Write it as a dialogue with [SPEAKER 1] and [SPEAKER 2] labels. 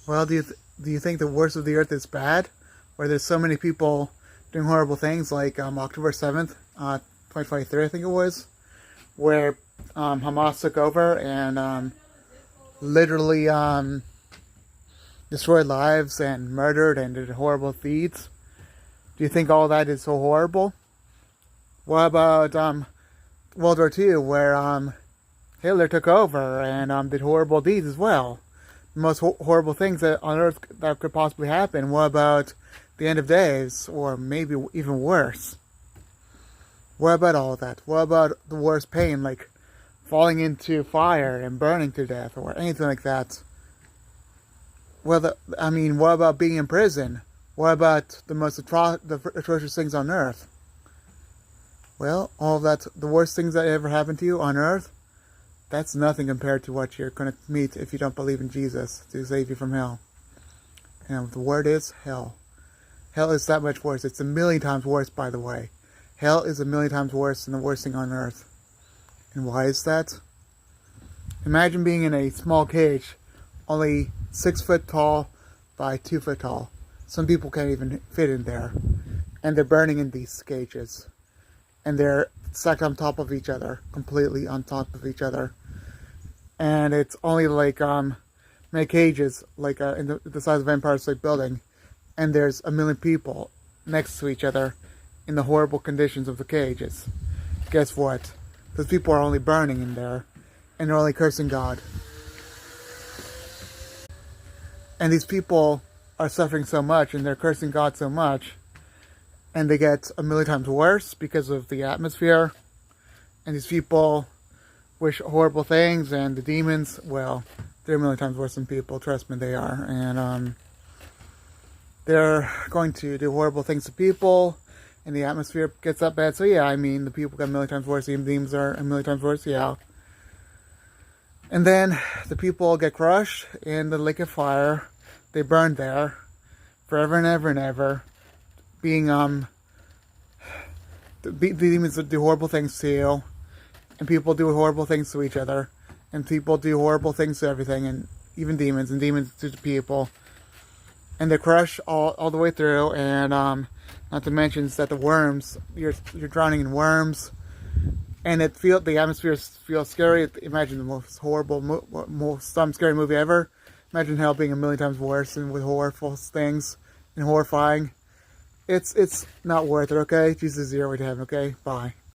[SPEAKER 1] Well, do you think the worst of the earth is bad, where there's so many people doing horrible things, like October 7th, 2023, I think it was, where Hamas took over and literally destroyed lives and murdered and did horrible deeds? Do you think all that is so horrible? What about World War II, where Hitler took over and did horrible deeds as well? The most horrible things that on earth that could possibly happen. What about the end of days, or maybe even worse? What about all of that? What about the worst pain, like falling into fire and burning to death, or anything like that? Well, what about being in prison? What about the most atrocious things on earth? Well, all of that, the worst things that ever happened to you on earth, that's nothing compared to what you're going to meet if you don't believe in Jesus to save you from hell. And the word is hell. Hell is that much worse. It's a million times worse, by the way. Hell is a million times worse than the worst thing on earth. And why is that? Imagine being in a small cage, only 6 foot tall by 2 foot tall. Some people can't even fit in there. And they're burning in these cages. And they're stacked on top of each other, completely on top of each other. And it's only like many cages, like in the size of Empire State Building. And there's a million people next to each other in the horrible conditions of the cages. Guess what? Those people are only burning in there, and they're only cursing God. And these people are suffering so much, and they're cursing God so much, and they get a million times worse because of the atmosphere. And these people wish horrible things, and the demons, well, they're a million times worse than people. Trust me, they are. And they're going to do horrible things to people, and the atmosphere gets that bad. So yeah, the people get a million times worse. The demons are a million times worse, yeah. And then the people get crushed in the lake of fire. They burn there forever and ever and ever, being the demons do horrible things to you, and people do horrible things to each other, and people do horrible things to everything, and even demons, and demons to the people, and they crush all the way through. And not to mention that the worms, you're drowning in worms, and the atmosphere feels scary. Imagine the most horrible, most scary movie ever. Imagine hell being a million times worse, and with horrible things and horrifying. It's not worth it, okay? Jesus is your way to heaven, okay? Bye.